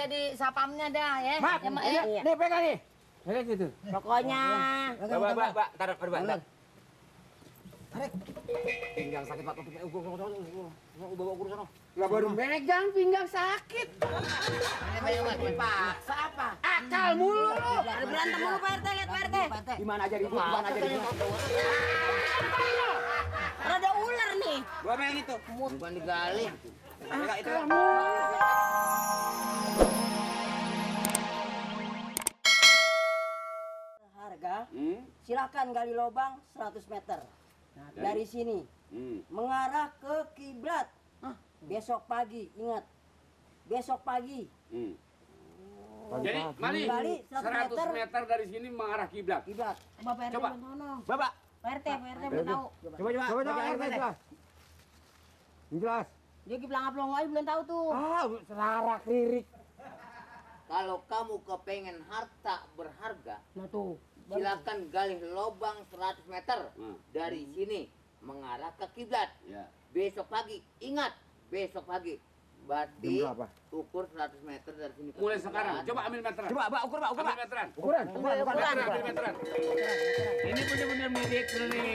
jadi sapamnya dah ya. Mat, nih pegang nih. Pegang gitu. Pokoknya. Mbak, taruh, Mbak. Tarik. Pinggang sakit, Pak. Bawa guru sono. Lah baru megang pinggang sakit. Paksa apa? Akal mulu lu. Ada berantem mulu Pak RT, lihat Pak RT. Di mana aja ribut, di mana aja ribut. Ada ular nih. Gua main itu. Bukan digali. Enggak itu. Harga, silakan gali lubang 100 meter. Nah, dari sini mengarah ke kiblat. Besok pagi, ingat. Besok pagi. Jadi, Mali, Gali 100 meter dari sini mengarah kiblat. Kiblat. Bapak RT Coba. Bentono. Bapak. Pak RT belum tahu. Coba jelas. Jelas. Dia kiblat ngaplong aja belum tahu tuh. Ah, selarak lirik. Kalau kamu kepengen harta berharga, Nah tuh. silakan gali lubang 100 meter dari sini mengarah ke kiblat. Ya. Besok pagi, ingat, besok pagi. Berarti Jam berapa? ukur 100 meter dari sini ke Mulai kiblat. sekarang, coba ambil meteran. Coba, Pak, ukur, Pak. Ambil meteran. Ukuran. Ambil meteran. Ini benar-benar milik nih.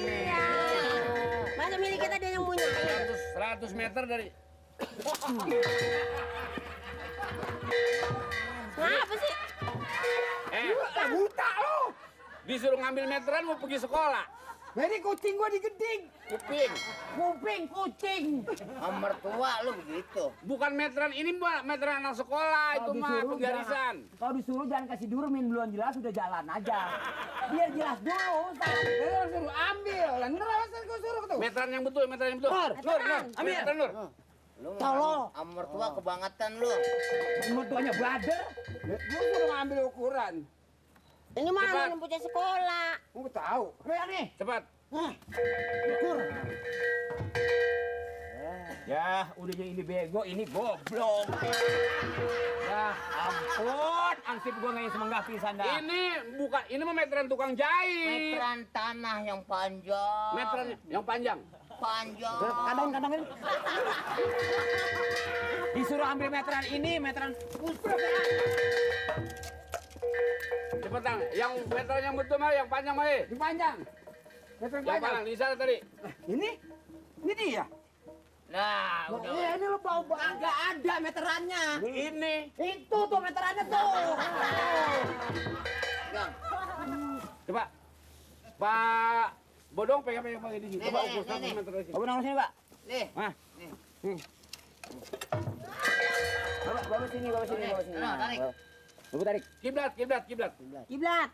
Iya. Masa milik kita dia yang punya. 100 meter dari Kenapa sih? Buta lu. disuruh ngambil meteran mau pergi sekolah. Ini kucing gua digeding. Kuping, Kucing. sama mertua lu begitu. Bukan meteran ini, Mbak, meteran anak sekolah itu mah penggarisan. Kalau disuruh jangan kasih durmin, belum jelas udah jalan aja. Biar jelas dulu, Ustaz. Lu suruh ambil. Lah ntar alasan gua suruh tuh. Meteran yang betul, meteran yang betul. Nur, Ambil meteran, Nur. Lu Tolong. sama mertua kebangetan lu. Mertuanya brother. Gua suruh ngambil ukuran. Ini Cepat. mana yang punya sekolah? Gua tahu. Lihat nih. Cepat. Ukur. Ya, udahnya ini bego, ini goblok. Ya ampun, ansip gua nggak semenggah pisan dah. Ini bukan, ini mah meteran tukang jahit. Meteran tanah yang panjang. Meteran yang panjang. Panjang. Kadang ini. Disuruh ambil meteran ini, meteran Cepetan, yang meteran yang betul mah yang panjang mah. Di panjang. Meteran Yang panjang. panjang di sana tadi. Ini dia. Nah, udah. ini lu bau agak ada meterannya. Ini. Itu tuh meterannya tuh. Gang. Coba. Pak Bodong pegang di sini. Coba Nih, ukur nih, 100 nih. meter dari sini. Apa nongol sini, Pak? Nih. Hah? Bawa sini, bawa sini, bawa sini. Nah, tarik. Coba tarik. Kiblat. Kiblat. Kiblat. Kiblat.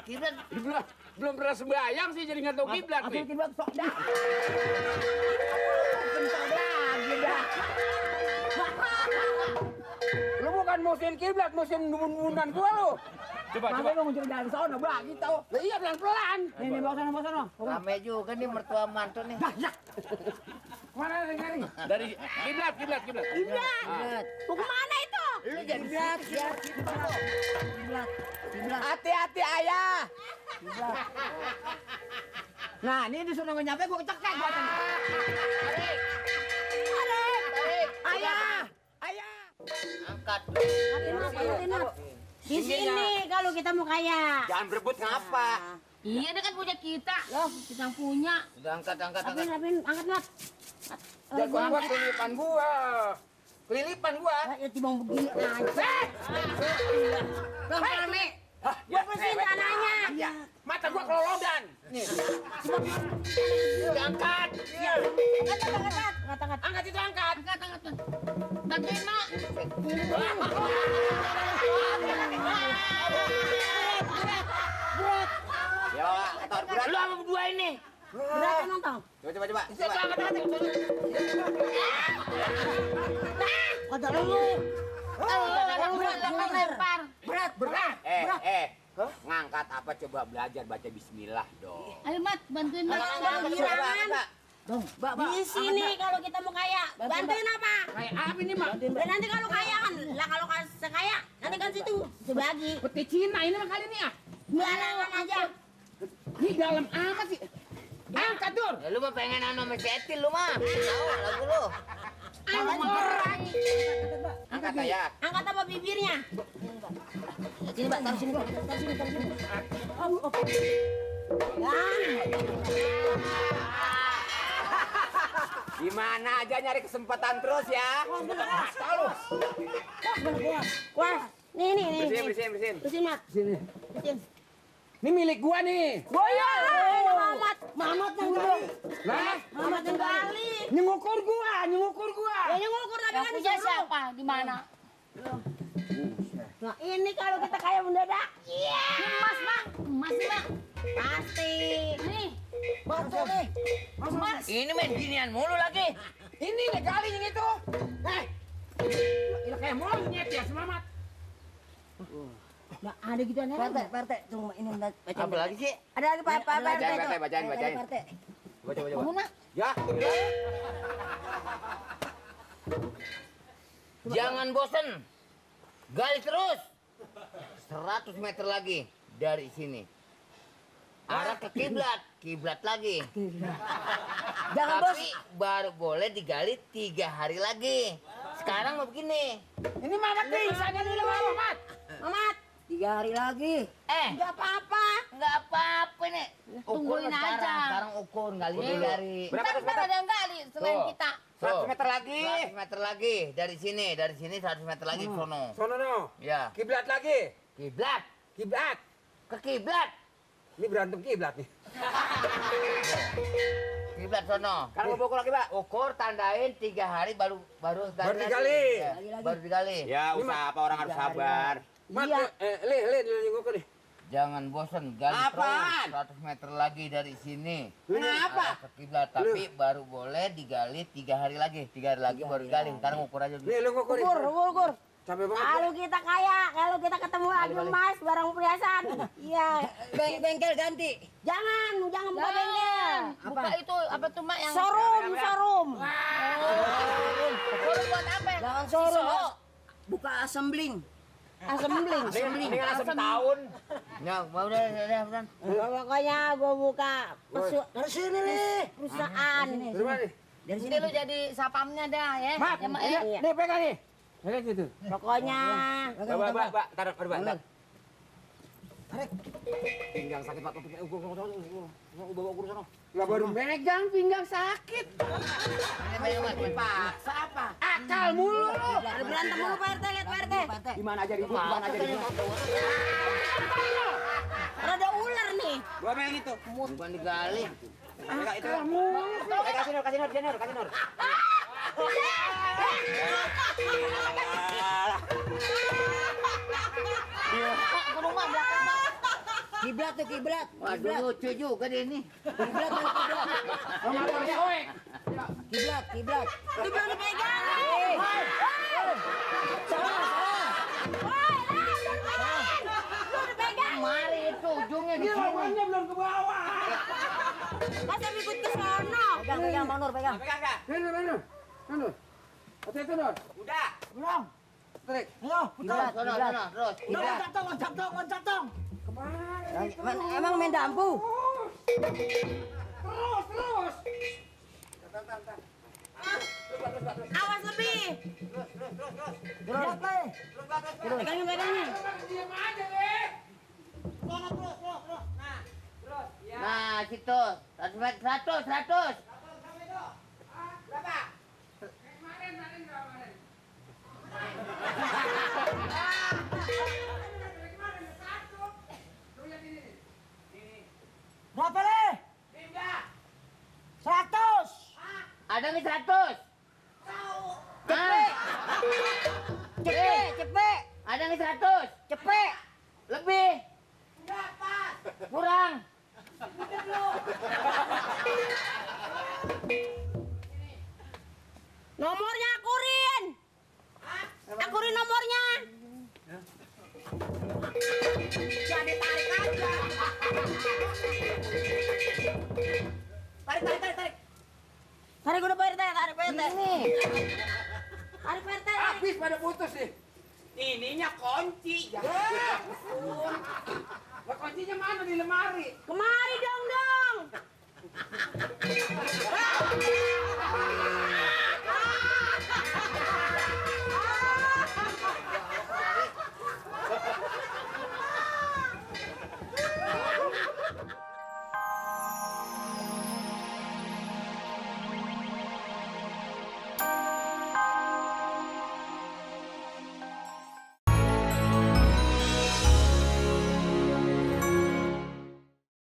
Kiblat. Belum pernah sembahyang sih jadi nggak tahu kiblat nih. Ambil kiblat sok dah. Lu bukan musim kiblat, musim bun-bunan gua lu. Coba. Sampai mau muncul dari sono, Bang, gitu. Lah iya pelan-pelan. Nih, bawa sana, bawa sana. Rame juga nih mertua mantu nih. Mana ada nyari? Dari kiblat. Kiblat. Mau kemana itu? Lu jadi siap. Hati-hati, ayah. Nah, ini disuruh nyampe gua kecekek gua. Ayah. Angkat. Di sini kalau kita mau kaya. Jangan berebut ngapa? Iya, dia kan punya kita. Loh, kita yang punya. Udah angkat. Angkat, Nat. Jagoan gua kelilipan gua. Kelilipan gua. Ya timbang begini aja. Bang, rame. Gua bersihin tanahnya. Ya, mata gua kelolodan. Angkat. Angkat. Angkat itu angkat. Angkat. Bantuin, Mak. Ya, tor berat. Lu apa berdua ini? Berat nonton. Coba. Kata lu. Lempar. Berat. Ngangkat apa coba belajar baca bismillah dong. Ayo, Mat, bantuin, Mat. Di sini kalau kita mau kaya, bantuin apa? Kayak apa ini, Mak? Dan nanti kalau kaya kan, lah kalau sekaya, nanti kan situ dibagi. Peti Cina ini mah kali ini ya. Sembarangan aja. Ini dalam amat sih. Angkat, Dur. Ya lu mah pengen sama si Etil lu mah. Tahu lagu lu. Angkat ya. Angkat apa bibirnya? Sini, Pak, taruh sini, Pak. Taruh sini, taruh sini. Ya. Gimana aja nyari kesempatan terus ya. Terus. Wah, nih. Bersihin. Bersihin, Mat. Sini. Bersihin. Ini milik gua nih. Boya, Mamat yang gali. Lah, Mamat yang gali. nyukur gua. Ya nyukur tapi Yang kan punya disuruh. siapa? Di mana? Nah, ini kalau kita kayak mendadak. Iya. Ini emas, Mak. Emas, Mak. Pasti. Nih. Betul nih. Emas. Ini main ginian mulu lagi. Ini nih kali yang itu. Ini kayak monyet ya selamat. Nah, ada gitu nih. Perte, tunggu ini baca. Apa lagi sih? Ada lagi Pak, Bacain. Coba. Kamu, Nak. Ya. Jangan bosen. Gali terus. 100 meter lagi dari sini. Arah ke kiblat lagi. Jangan bos. Tapi baru boleh digali 3 hari lagi. Sekarang mau begini. Ini Mamat nih, sana dulu Mamat. Mamat, 3 hari lagi. Enggak apa-apa. Nggak apa-apa nih. Tungguin sekarang. aja. Sekarang ukur gali dari. Ntar ada yang gali selain Tuh. kita. 100 meter lagi. 100 meter lagi dari sini 100 meter lagi ke sono. Sono no. Ya. Kiblat lagi. Kiblat. Kiblat. Ke kiblat. Ini berantem kiblat nih. Kiblat sono. Sekarang mau pukul lagi, Pak. Ukur tandain 3 hari baru Baru lagi. digali. Ya, Gali lagi. baru digali. Ya, usaha apa orang harus sabar. Mat, Iya. le nyukur nih. Jangan bosan gali Apaan? terus 100 meter lagi dari sini. Kenapa? Arah ke kiblat tapi baru boleh digali 3 hari lagi. 3 hari lagi baru digali. Ntar ukur aja dulu. Nih lu ngukur. Ukur. Capek banget. Kalau kita kaya, kalau kita ketemu lagi emas, barang perhiasan. Iya. Bengkel ganti. Jangan buka bengkel. Buka itu apa tuh, Mak, yang Showroom. Showroom buat apa? Jangan showroom. Buka assembling. Ini asam tahun. Ya, udah. Pokoknya gue buka dari sini nih perusahaan. Dari mana nih? Dari Nanti lu jadi sapamnya dah ya. Mat, Ya, Mak, ini, ya. nih pegang nih. Pegang gitu. Pokoknya. Pak, taruh, Pak. Pinggang sakit Pak. Bawa ukur sana. Lah baru megang pinggang sakit. Paksa apa? Akal mulu lu. Ada berantem mulu Pak RT, lihat Pak RT. Gimana aja ribut, gimana aja ribut. Ada ular nih. Gua main itu. Bukan digali. Pegang itu. Kasih Nur. Mak, ke rumah belakang, Mak. Kiblat. Waduh, lucu juga dia ini. Kiblat. Kiblat dipegang. Salah. Mari itu ujungnya di sini. belum ke bawah. Masa ikut ke sono? Pegang, Manur, pegang. Pegang enggak? Nur. Oke itu Nur. Udah. Belum. Trik. Ayo, Kiblat, sono, terus. Kiblat. loncat dong. Emang main dampu? Terus. Awas lebih. Terus. Pegangin. Diam aja, Le. Nah, situ. 100. Berapa Le? 100. Ada nih 100. Cepet. Ada nih 100. Cepet. Lebih. Kurang. Nomornya akurin. Akurin nomornya. Jadi tarik aja. Tarik. Tarik udah Pak RT, tarik Pak RT. Tarik Pak RT. Habis pada putus nih. Ininya kunci. Lah kuncinya mana di lemari?